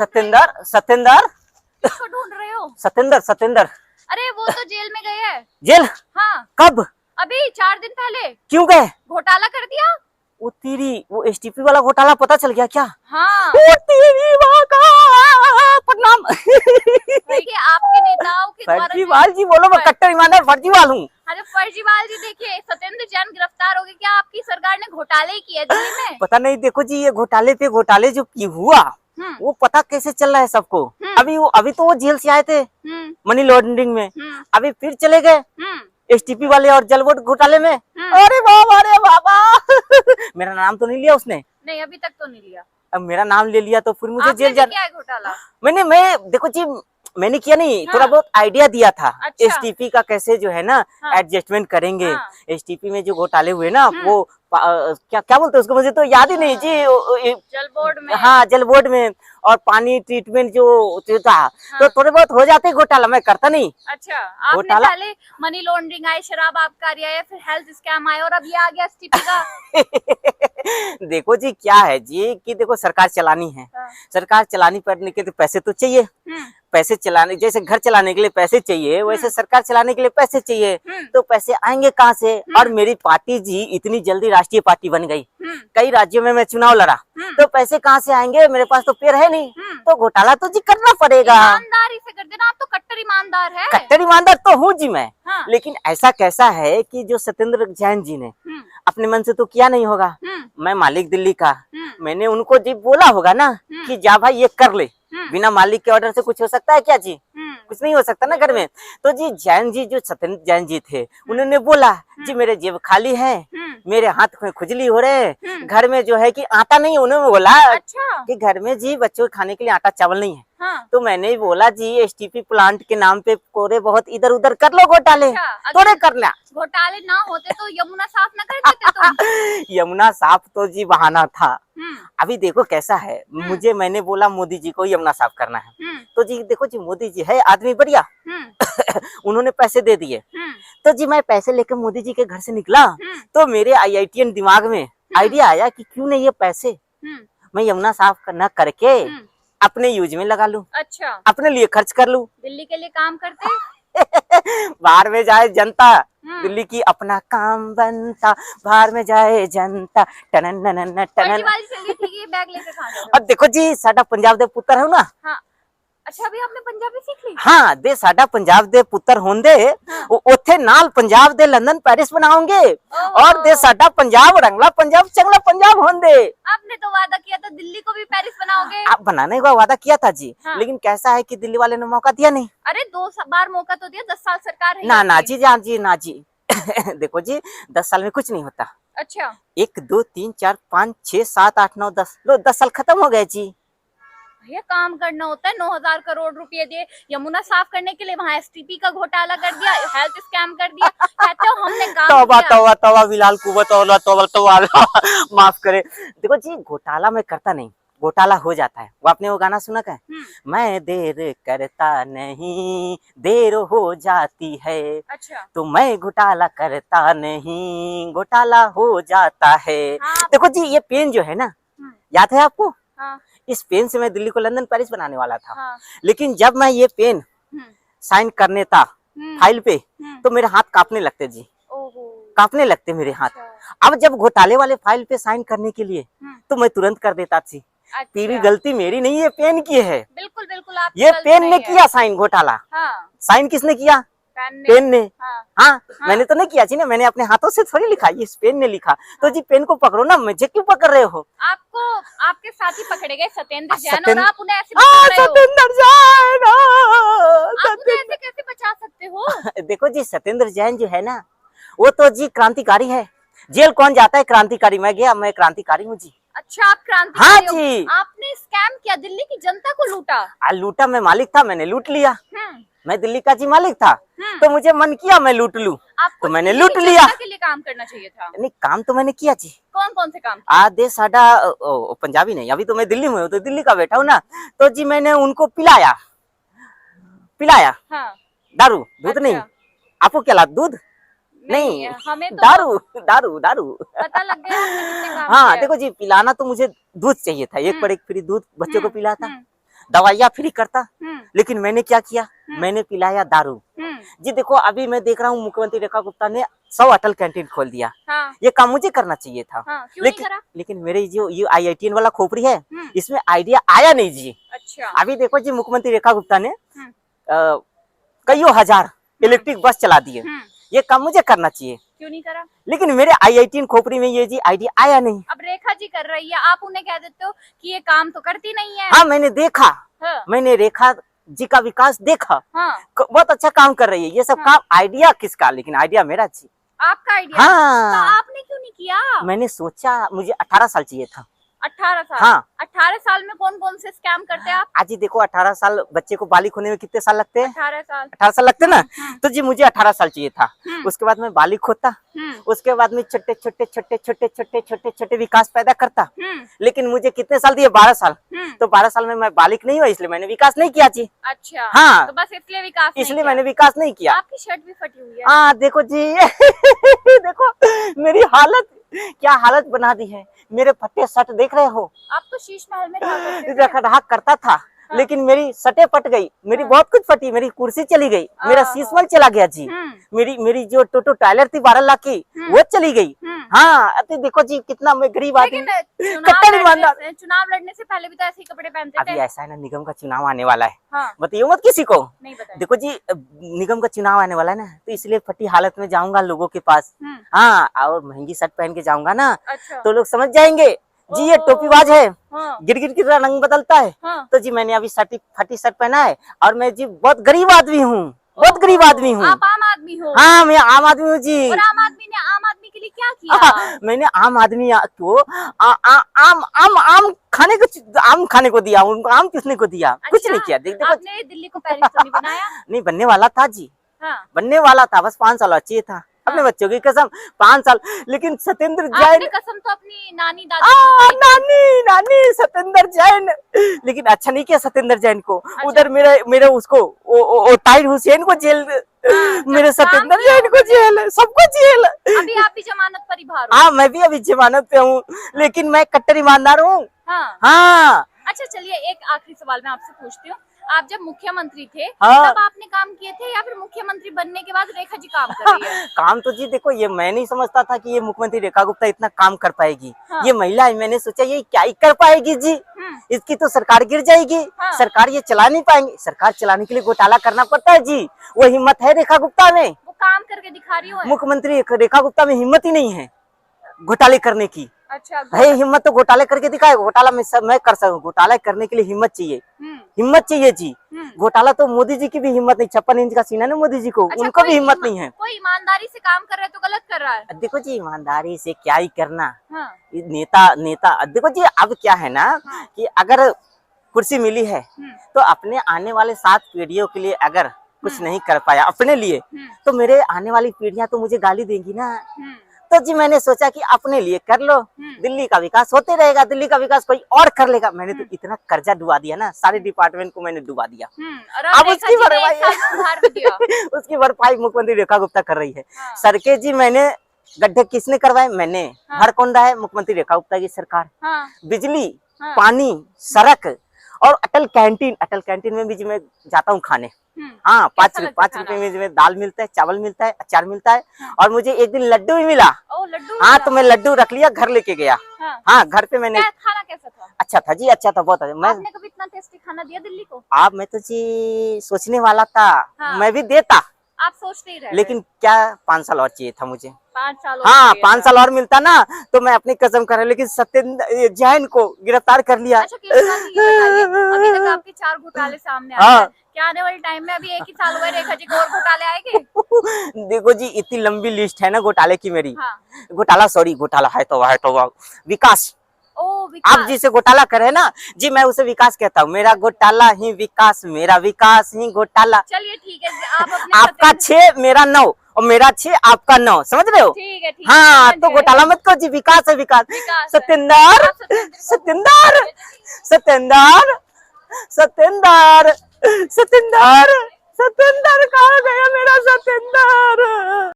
सत्येंद्र सत्येंद्र किसको ढूंढ रहे हो? सत्येंद्र सत्येंद्र अरे वो तो जेल में गए हैं। जेल? हाँ, कब? अभी 4 दिन पहले। क्यों गए? घोटाला कर दिया। वो तेरी वो एसटीपी वाला घोटाला पता चल गया क्या? हाँ, वो तेरी माँ का प्रणाम। देखिए आपके नेताओं के द्वारा फर्जीवाल जी बोलो, मैं कट्टर ईमानदार फर्जीवाल हूँ। अरे फर्जीवाल जी, देखिए सत्येंद्र जैन गिरफ्तार हो गए। क्या आपकी सरकार ने घोटाले किए दिल्ली में? पता नहीं, देखो जी ये घोटाले पे घोटाले जो की हुआ वो पता कैसे चल रहा है सबको। अभी तो वो जेल से आए थे मनी लॉन्ड्रिंग में, अभी फिर चले गए एसटीपी वाले और जल बोर्ड घोटाले में। अरे बाबा, अरे बाबा। मेरा नाम तो नहीं लिया उसने? नहीं, अभी तक तो नहीं लिया। अब मेरा नाम ले लिया तो फिर मुझे जेल जाना। क्या है घोटाला? मैं देखो जी, मैंने किया नहीं, थोड़ा बहुत आइडिया दिया था। अच्छा। एसटीपी का कैसे जो है ना एडजस्टमेंट करेंगे। एसटीपी में जो घोटाले हुए ना वो क्या क्या बोलते हैं उसको, मुझे तो याद ही नहीं जी। जल बोर्ड में। हाँ, जल बोर्ड में। और पानी ट्रीटमेंट जो था तो थोड़े बहुत हो जाते घोटाला, मैं करता नहीं। अच्छा, आपने पहले मनी लॉन्ड्रिंग आए, शराब आबकारी आया, फिर हेल्थ स्कैम आया और अब ये आ गया एसटीपी का। देखो जी क्या है जी कि देखो सरकार चलानी है। सरकार चलानी पड़ने के तो पैसे तो चाहिए। पैसे चलाने, जैसे घर चलाने के लिए पैसे चाहिए वैसे सरकार चलाने के लिए पैसे चाहिए। तो पैसे आएंगे कहाँ से? और मेरी पार्टी जी इतनी जल्दी राष्ट्रीय पार्टी बन गई, कई राज्यों में मैं चुनाव लड़ा, तो पैसे कहाँ से आएंगे? मेरे पास तो पैर है नहीं, तो घोटाला तो जी करना पड़ेगा। ईमानदारी से कर देना, आप तो कट्टर ईमानदार है। कट्टर ईमानदार तो हूँ जी मैं। लेकिन ऐसा कैसा है कि जो सत्येंद्र जैन जी ने अपने मन से तो किया नहीं होगा। मैं मालिक दिल्ली का, मैंने उनको जी बोला होगा ना कि जा भाई ये कर ले। बिना मालिक के ऑर्डर से कुछ हो सकता है क्या जी? कुछ नहीं हो सकता ना घर में। तो जी जैन जी, जो सत्येंद्र जैन जी थे, उन्होंने बोला जी मेरे जेब खाली है, मेरे हाथ में खुजली हो रहे हैं, घर में जो है कि आटा नहीं। उन्होंने बोला कि घर में जी बच्चों के खाने के लिए आटा चावल नहीं है। तो मैंने बोला जी एसटीपी प्लांट के नाम पे कोरे बहुत इधर उधर कर लो घोटाले। थोड़े करना घोटाले ना होते तो यमुना साफ न कर देते तुम? यमुना साफ तो जी बहाना था। अभी देखो कैसा है, मैंने बोला मोदी जी को यमुना साफ करना है, तो जी देखो जी मोदी जी है आदमी बढ़िया। उन्होंने पैसे दे दिए, तो जी मैं पैसे लेकर मोदी जी के घर से निकला तो मेरे आईआईटीएन दिमाग में आइडिया आया कि क्यों नहीं ये पैसे मैं यमुना साफ करना करके अपने यूज में लगा लूं। अच्छा, अपने लिए खर्च कर लूं। दिल्ली के लिए काम करते। बाहर में जाए जनता, दिल्ली की अपना काम बनता, बाहर में जाए जनता। टनन टनन टनन। बैग लेके कहां जा रहे हो? और देखो जी साडा पंजाब दे पुत्र है ना। हाँ। अच्छा, अभी आपने पंजाबी सीख ली? हाँ, दे साडा पंजाब दे पुत्र होंदे ओथे नाल पंजाब दे लंदन पेरिस बनाओगे और दे साडा पंजाब रंगला पंजाब चंगला पंजाब होंदे। आपने तो वादा किया था दिल्ली को भी पेरिस बनाओगे। आप बनाने का वादा किया था जी। लेकिन कैसा है कि दिल्ली वाले ने मौका दिया नहीं। अरे 2 बार मौका तो दिया, 10 साल सरकार है। ना जी जान जी, ना जी। देखो जी 10 साल में कुछ नहीं होता। अच्छा, 1 2 3 4 5 6 7 8 9 10 लो 10 साल खत्म हो गए जी। भैया काम करना होता है। 9,000 करोड़ रुपए दिए यमुना साफ करने के लिए, वहाँ एसटीपी का घोटाला कर दिया, हेल्थ स्कैम कर दिया। कहते हो हमने काम तौबा किया। तौबा तौबा बिलाल कुव्वत औला तौबा तौबा माफ करे। देखो जी घोटाला मैं करता नहीं, घोटाला हो जाता है। वो आपने वो गाना सुना क्या? मैं देर करता नहीं देर हो जाती है। अच्छा। तो मैं घोटाला करता नहीं घोटाला हो जाता है। देखो जी ये पेन जो है ना, याद है आपको? इस पेन से मैं दिल्ली को लंदन पेरिस बनाने वाला था। लेकिन जब मैं ये पेन साइन करने था फाइल पे तो मेरे हाथ कांपने लगते जी, कांपने लगते मेरे हाथ। अब जब घोटाले वाले फाइल पे साइन करने के लिए तो मैं तुरंत कर देता थी। तेरी गलती मेरी नहीं, ये पेन की है। बिल्कुल बिल्कुल, ये पेन ने किया साइन घोटाला। साइन किसने किया? पेन ने। हाँ, मैंने तो नहीं किया जी ना, मैंने अपने हाथों से थोड़ी लिखा, ये पेन ने लिखा। तो जी पेन को पकड़ो ना, मुझे क्यों पकड़ रहे हो? आपको आपके साथ ही पकड़े गए सत्येंद्र जैन और आप उन्हें ऐसे बचा रहे हो। सत्येंद्र जैन, आप उन्हें ऐसे कैसे बचा सकते हो? देखो जी सत्येंद्र जैन जो है ना वो तो जी क्रांतिकारी है। जेल कौन जाता है? क्रांतिकारी। मैं गया, मैं क्रांतिकारी हूँ जी। अच्छा, आप क्रांतिकारी? हाँ जी। आपने स्कैम किया, दिल्ली की जनता को लूटा। लूटा? मैं मालिक था, मैंने लूट लिया। मैं दिल्ली का जी मालिक था, तो मुझे मन किया मैं लूट लूं, तो मैंने लूट लिया। के लिए काम करना चाहिए था। नहीं, काम तो मैंने किया जी। कौन कौन से काम? आधे साडा पंजाबी नहीं, अभी तो मैं दिल्ली में हूँ, तो दिल्ली का बैठा हूँ ना। तो जी मैंने उनको पिलाया दारू। दूध नहीं, आपको क्या लगा? दूध नहीं, हमें तो दारू दारू दारू पता लग गया आपने कितने काम हाँ किया। देखो जी पिलाना तो मुझे दूध चाहिए था, 1 पर 1 फ्री दूध बच्चों को पिलाता। दवाइयाँ फ्री करता, हम्म लेकिन मैंने क्या किया, मैंने पिलाया दारू। हम्म जी देखो अभी मैं देख रहा हूँ मुख्यमंत्री रेखा गुप्ता ने 100 अटल कैंटीन खोल दिया। हाँ ये काम मुझे करना चाहिए था, हाँ क्यों नहीं लेकिन करा? लेकिन मेरे जो ये IITN वाला खोपड़ी है, हम्म इसमें आइडिया आया नहीं जी। अच्छा अभी देखो जी मुख्यमंत्री रेखा गुप्ता ने हम्म कईयों हजार इलेक्ट्रिक बस चला दिए। हम्म ये काम मुझे करना चाहिए, क्यों नहीं करा? लेकिन मेरे IITN खोपड़ी में ये जी आइडिया आया नहीं। अब रेखा जी कर रही है, आप उन्हें कह देते हो कि ये काम तो करती नहीं है। हाँ मैंने देखा, हाँ मैंने रेखा जी का विकास देखा, हाँ बहुत अच्छा काम कर रही है। ये सब हाँ। काम आइडिया किसका, लेकिन आइडिया मेरा जी। आपका आइडिया? हाँ। तो आपने क्यों नहीं किया? मैंने सोचा मुझे 18 साल चाहिए था। 18 साल? हाँ 18 साल में कौन कौन से स्कैम करते हैं आप? आज ही देखो 18 साल बच्चे को बालिग होने में कितने साल लगते हैं, 18 साल 18 साल लगते हैं ना। हम्म तो जी मुझे 18 साल चाहिए था, हम्म उसके बाद मैं बालिग होता, हम्म उसके बाद में छोटे छोटे छोटे छोटे छोटे छोटे छोटे विकास पैदा करता। हम्म लेकिन मुझे कितने साल दिए, 12 साल। तो 12 साल में मैं बालिग नहीं हुआ, इसलिए मैंने विकास नहीं किया जी। अच्छा हाँ। तो बस इसलिए विकास नहीं इसलिए किया। मैंने विकास नहीं किया। आपकी शर्ट भी फटी हुई है। हाँ देखो जी देखो मेरी हालत, क्या हालत बना दी है। मेरे फटे शर्ट देख रहे हो, आप तो शीश महल में रहा करते थे। रख रहा करता था, लेकिन मेरी सटे फट गई, मेरी बहुत कुछ फटी, मेरी कुर्सी चली गई, मेरा शीशमल चला गया जी। मेरी मेरी जो टोटो टायलर थी 12 लाख की, वो चली गई। हाँ अभी देखो जी कितना मैं गरीब आदमी, लेकिन कट्टर ईमानदार। चुनाव लड़ने से पहले भी तो ऐसे ही कपड़े पहनते अभी थे। ऐसा है ना, निगम का चुनाव आने वाला है, हाँ बताइए मत किसी को। नहीं बताया। देखो जी निगम का चुनाव आने वाला है ना, तो इसलिए फटी हालत में जाऊंगा लोगों के पास। हम्म हाँ और महंगी शर्ट पहन के जाऊंगा ना, अच्छा तो लोग समझ जाएंगे जी ये टोपीबाज है, हाँ गिरगिट की तरह रंग बदलता है। हाँ तो जी मैंने अभी फटी शर्ट पहना है, और मैं जी बहुत गरीब आदमी हूँ, बहुत गरीब आदमी हूँ। आप आम आदमी हो? हाँ मैं आम आदमी हूँ जी। और आम आदमी ने आम आदमी के लिए क्या किया? मैंने आम आदमी को आम खाने को दिया, उनको आम किसने को दिया? अच्छा, कुछ नहीं किया। देखो आपने दिल्ली को पेरिस तो नहीं बनाया? नहीं बनने वाला था जी, हाँ बनने वाला था, बस 5 साल और चाहिए था। अपने बच्चों की कसम 5 साल, लेकिन सत्येंद्र जैन, आपने कसम तो अपनी नानी दादी नानी नानी सत्येंद्र जैन, लेकिन अच्छा नहीं किया सत्येंद्र जैन को। अच्छा। उधर मेरे उसको ताहिर हुसैन को जेल, मेरे सत्येंद्र जैन को जेल, सबको जेल। अभी आप भी जमानत पर ही बाहर हो। हाँ मैं भी अभी जमानत पे हूँ, लेकिन मैं कट्टर ईमानदार हूँ। हाँ हाँ अच्छा चलिए एक आखिरी सवाल मैं आपसे पूछती हूँ, आप जब मुख्यमंत्री थे हाँ। तब आपने काम किए थे या फिर मुख्यमंत्री बनने के बाद रेखा जी काम कर रही है? काम तो जी देखो ये मैं नहीं समझता था कि ये मुख्यमंत्री रेखा गुप्ता इतना काम कर पाएगी। हाँ। ये महिला है, मैंने सोचा ये क्या ही कर पाएगी जी, इसकी तो सरकार गिर जाएगी। हाँ। सरकार ये चला नहीं पाएंगे, सरकार चलाने के लिए घोटाला करना पड़ता है जी, वो हिम्मत है रेखा गुप्ता में। वो काम करके दिखा रही हो? मुख्यमंत्री रेखा गुप्ता में हिम्मत ही नहीं है घोटाले करने की। अच्छा है हिम्मत तो घोटाले करके दिखाए, घोटाला मैं कर सकूं, घोटाला करने के लिए हिम्मत चाहिए, हिम्मत चाहिए जी। घोटाला तो मोदी जी की भी हिम्मत नहीं, 56 इंच का सीना ना मोदी जी को, अच्छा, उनको भी हिम्मत नहीं है। कोई ईमानदारी से काम कर रहा है तो गलत कर रहा है। देखो जी ईमानदारी से क्या ही करना, हाँ। नेता देखो जी अब क्या है ना कि अगर कुर्सी मिली है तो अपने आने वाले 7 पीढ़ियों के लिए अगर कुछ नहीं कर पाया अपने लिए, तो मेरे आने वाली पीढ़ियां तो मुझे गाली देंगी ना। तो जी मैंने सोचा कि अपने लिए कर लो, दिल्ली का विकास होते रहेगा, दिल्ली का विकास कोई और कर लेगा। मैंने तो इतना कर्जा डुबा दिया ना, सारे डिपार्टमेंट को मैंने डुबा दिया। अब उसकी भरपाई उसकी भरपाई मुख्यमंत्री रेखा गुप्ता कर रही है। सड़कें जी मैंने गड्ढे किसने करवाए? मैंने। घर कौन रहा है? मुख्यमंत्री रेखा गुप्ता की सरकार। बिजली, पानी, सड़क और अटल कैंटीन में भी जी मैं जाता हूँ खाने। हाँ 5 रुपए में दाल मिलता है, चावल मिलता है, अचार मिलता है, और मुझे एक दिन लड्डू भी मिला। हाँ तो मैं लड्डू रख लिया, घर लेके गया। हाँ घर पे मैंने। खाना कैसा था? अच्छा था जी, अच्छा था, बहुत अच्छा। आपने कभी इतना टेस्टी खाना दिया दिल्ली को? मैं तो जी सोचने वाला था, मैं भी देता, आप सोचते ही रहे, लेकिन क्या 5 साल और चाहिए था मुझे। 5 साल? हाँ 5 साल और मिलता ना तो मैं अपनी कसम कर, लेकिन सत्येंद्र जैन को गिरफ्तार कर लिया। अच्छा अभी तक आपके 4 घोटाले सामने आए हैं, क्या आने वाले टाइम में अभी 1 ही साल हुआ रेखा जी को और घोटाले आएंगे? देखो जी इतनी लंबी लिस्ट है ना घोटाले की मेरी। हाँ। घोटाला है तो विकास। विकास। आप जिसे घोटाला करे ना जी, मैं उसे विकास कहता हूँ। मेरा घोटाला ही विकास, मेरा विकास ही घोटाला। चलिए ठीक है, आपका 6 मेरा 9 और मेरा 6 आपका 9, समझ रहे हो? ठीक है। हाँ तो घोटाला मत करो जी, विकास है विकास। सत्येंद्र सत्येंद्र सत्येंद्र सत्येंद्र सत्येंद्र सत्येंद्र कहाँ गया मेरा सत्येंद्र?